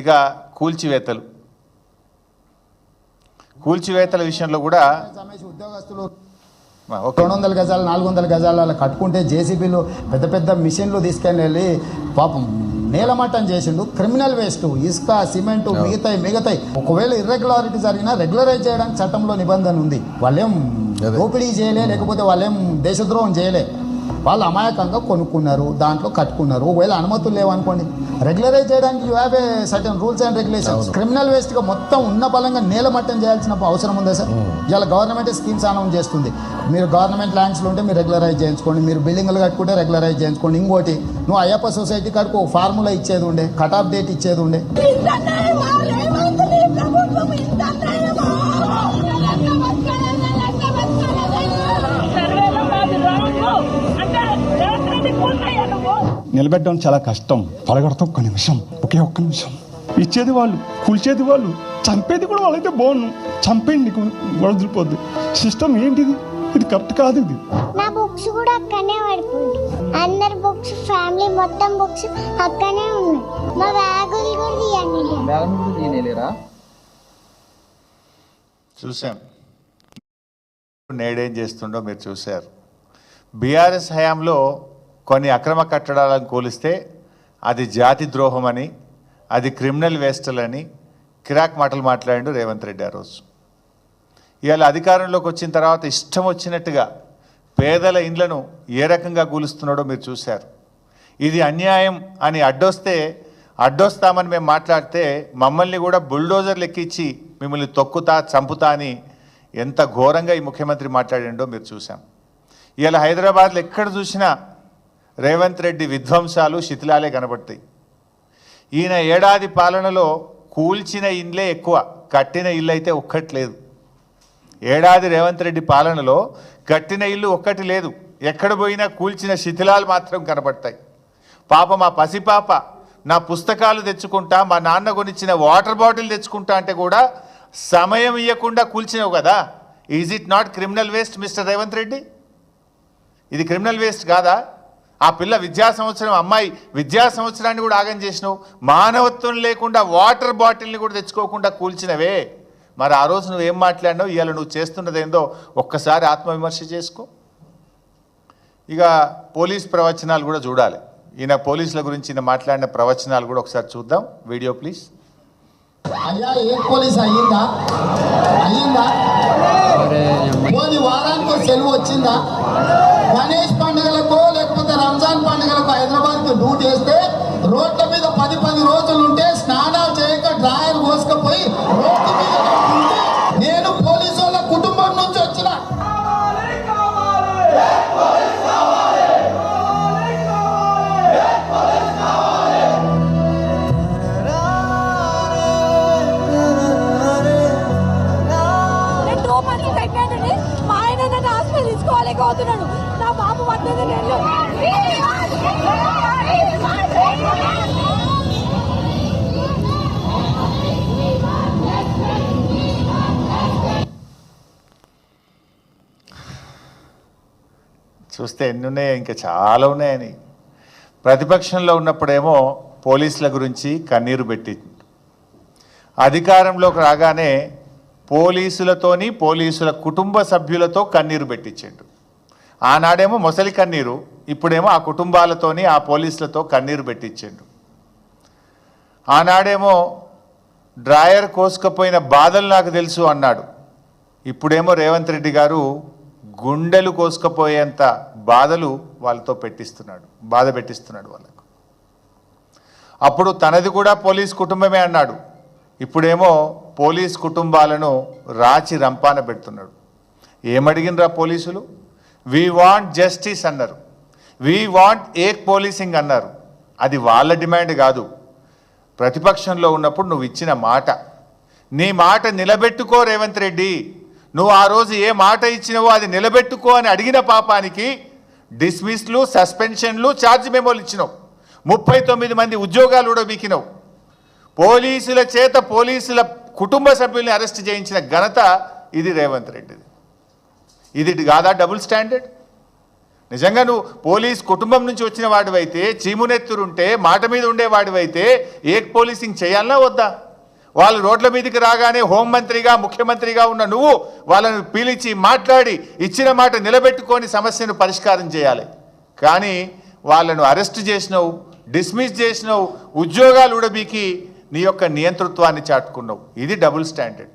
ఇక కూల్చివేతల విషయంలో కూడా ఉద్యోగస్తులు 200 గజాలు 400 గజాలు అలా కట్టుకుంటే జేసీబీలు పెద్ద పెద్ద మిషన్లు తీసుకెళ్ళి పాపం నేలమట్టం చేసిండు. క్రిమినల్ వేస్ట్, ఇసుక, సిమెంటు, మిగతాయి ఒకవేళ ఇర్రెగ్యులారిటీ జరిగినా రెగ్యులరైజ్ చేయడానికి చట్టంలో నిబంధన ఉంది. వాళ్ళేం దోపిడీ చేయలే, లేకపోతే వాళ్ళేం దేశద్రోహం చేయలే. వాళ్ళు అమాయకంగా కొనుక్కున్నారు, దాంట్లో కట్టుకున్నారు. ఒకవేళ అనుమతులు లేవనుకోండి, రెగ్యులరైజ్ చేయడానికి you have a certain rules and regulations. Criminal వేస్ట్గా మొత్తం ఉన్న బలంగా నేలమట్టం చేయాల్సిన అవసరం ఉందా సార్? ఇలా గవర్నమెంట్ స్కీమ్స్ అనౌన్స్ చేస్తుంది. మీరు గవర్నమెంట్ ల్యాండ్స్లో ఉంటే మీరు రెగ్యులరైజ్ చేయించుకోండి, మీరు బిల్డింగ్లు కట్టుకుంటే రెగ్యులరైజ్ చేయించుకోండి. ఇంకోటి, నువ్వు అయ్యప్ప సొసైటీ కాడికి ఒక ఫార్ములా ఇచ్చేది ఉండే, కట్ ఆఫ్ డేట్ ఇచ్చేది ఉండే. నిలబెట్టడం చాలా కష్టం. పలగొడతాం ఒక్క నిమిషం, ఒక్క నిమిషం. ఇచ్చేది వాళ్ళు, కూల్చేది వాళ్ళు, చంపేది కూడా వాళ్ళైతే బాగుండు. చంపేయండి, వదిలిపోద్ది. సిస్టమ్ ఏంటిది? ఇది కరెక్ట్ కాదు. ఇది నా బుక్స్ కూడా అక్కడనే పడిపోయింది. అందరి బుక్స్, ఫ్యామిలీ మొత్తం బుక్స్ అక్కడనే ఉన్నాయి. మా బ్యాగులు కూడా తీయలేరా? చూసాం నేడేం చేస్తుండో మీరు చూశారు. బీఆర్ఎస్ హయాంలో కొన్ని అక్రమ కట్టడాలను కూలిస్తే అది జాతి ద్రోహం అని, అది క్రిమినల్ వేస్టలని కిరాక్ మాటలు మాట్లాడిండు రేవంత్ రెడ్డి ఆ రోజు. ఇవాళ అధికారంలోకి వచ్చిన తర్వాత ఇష్టం వచ్చినట్టుగా పేదల ఇండ్లను ఏ రకంగా కూలుస్తున్నాడో మీరు చూశారు. ఇది అన్యాయం అని అడ్డొస్తామని మేము మాట్లాడితే మమ్మల్ని కూడా బుల్డోజర్లు ఎక్కించి మిమ్మల్ని తొక్కుతా, చంపుతా అని ఎంత ఘోరంగా ఈ ముఖ్యమంత్రి మాట్లాడిండో మీరు చూసాం. ఇవాళ హైదరాబాద్లో ఎక్కడ చూసినా రేవంత్ రెడ్డి విధ్వంసాలు, శిథిలాలే కనబడతాయి. ఈయన ఏడాది పాలనలో కూల్చిన ఇండ్లే ఎక్కువ, కట్టిన ఇల్లు అయితే ఒక్కటి లేదు. ఏడాది రేవంత్ రెడ్డి పాలనలో కట్టిన ఇల్లు ఒక్కటి లేదు. ఎక్కడ పోయినా కూల్చిన శిథిలాలు మాత్రం కనబడతాయి. పాప మా పసిపాప నా పుస్తకాలు తెచ్చుకుంటా, మా నాన్న కొనిచ్చిన వాటర్ బాటిల్ తెచ్చుకుంటా అంటే కూడా సమయం ఇవ్వకుండా కూల్చినావు కదా. Is it not criminal waste mister Revanth Reddy? ఇది క్రిమినల్ వేస్ట్ కాదా? ఆ పిల్ల అమ్మాయి విద్యా సంవత్సరాన్ని కూడా ఆగం చేసినావు. మానవత్వం లేకుండా వాటర్ బాటిల్ని కూడా తెచ్చుకోకుండా కూల్చినవే. మరి ఆ రోజు నువ్వేం మాట్లాడినావు, ఇవాళ నువ్వు చేస్తున్నదేందో ఒక్కసారి ఆత్మవిమర్శ చేసుకో. ఇక పోలీస్ ప్రవచనాలు కూడా చూడాలి. ఈయన పోలీసుల గురించి ఈయన మాట్లాడిన ప్రవచనాలు కూడా ఒకసారి చూద్దాం. Video please. అయ్యా, ఏ పోలీస్ అయ్యిందా? పోనీ వారానికి సెలవు వచ్చిందా? గణేష్ పండుగలకో లేకపోతే రంజాన్ పండుగలకు హైదరాబాద్కి డ్యూటీ వేస్తే రోడ్ల మీద 10 రోజులు ఉంటే స్నానాలు చేయక డ్రాయర్ కోసుకపోయి రోడ్డు మీద ఉంటే నేను పోలీసు వాళ్ళ కుటుంబం నుంచి వచ్చిన. తీసుకోలేకపోతున్నాను. నా బాబు పట్టదు. చూస్తే ఎన్ని ఉన్నాయో, ఇంకా చాలా ఉన్నాయని. ప్రతిపక్షంలో ఉన్నప్పుడేమో పోలీసుల గురించి కన్నీరు పెట్టి, అధికారంలోకి రాగానే పోలీసులతోని పోలీసుల కుటుంబ సభ్యులతో కన్నీరు పెట్టించిండు. ఆనాడేమో మొసలి కన్నీరు, ఇప్పుడేమో ఆ కుటుంబాలతోని ఆ పోలీసులతో కన్నీరు పెట్టించిండు. ఆనాడేమో డ్రాయర్ కోసుకపోయిన బాధలు నాకు తెలుసు అన్నాడు. ఇప్పుడేమో రేవంత్ రెడ్డి గారు గుండెలు కోసుకపోయేంత బాధలు వాళ్ళతో బాధ పెట్టిస్తున్నాడు వాళ్ళకు. అప్పుడు తనది కూడా పోలీస్ కుటుంబమే అన్నాడు. ఇప్పుడేమో పోలీస్ కుటుంబాలను రాచి రంపాన పెడుతున్నాడు. ఏమడిగినరా పోలీసులు? వీ వాంట్ జస్టిస్ అన్నారు, వీ వాంట్ ఏక్ పోలీసింగ్ అన్నారు. అది వాళ్ళ డిమాండ్ కాదు. ప్రతిపక్షంలో ఉన్నప్పుడు నువ్వు ఇచ్చిన మాట, నీ మాట నిలబెట్టుకో రేవంత్ రెడ్డి. నువ్వు ఆ రోజు ఏ మాట ఇచ్చినవో అది నిలబెట్టుకో అని అడిగిన పాపానికి డిస్మిస్లు, సస్పెన్షన్లు, ఛార్జ్ మెమోలు ఇచ్చినావు. 39 మంది ఉద్యోగాలు కూడా బీకినావు. పోలీసుల చేత పోలీసుల కుటుంబ సభ్యుల్ని అరెస్ట్ చేయించిన ఘనత ఇది రేవంత్ రెడ్డిది. ఇది కాదా డబుల్ స్టాండర్డ్? నిజంగా నువ్వు పోలీస్ కుటుంబం నుంచి వచ్చిన వాడివైతే, చీమునెత్తురుంటే, మాట మీద ఉండేవాడివైతే ఏక్ పోలీసింగ్ చేయాలన్నా వద్దా? వాళ్ళు రోడ్ల మీదకి రాగానే హోంమంత్రిగా, ముఖ్యమంత్రిగా ఉన్న నువ్వు వాళ్ళను పిలిచి మాట్లాడి ఇచ్చిన మాట నిలబెట్టుకొని సమస్యను పరిష్కారం చేయాలి. కానీ వాళ్ళను అరెస్ట్ చేసినావు, డిస్మిస్ చేసినావు, ఉద్యోగాలు ఉడబీకి నీ యొక్క నియంతృత్వాన్ని చాటుకున్నావు. ఇది డబుల్ స్టాండర్డ్.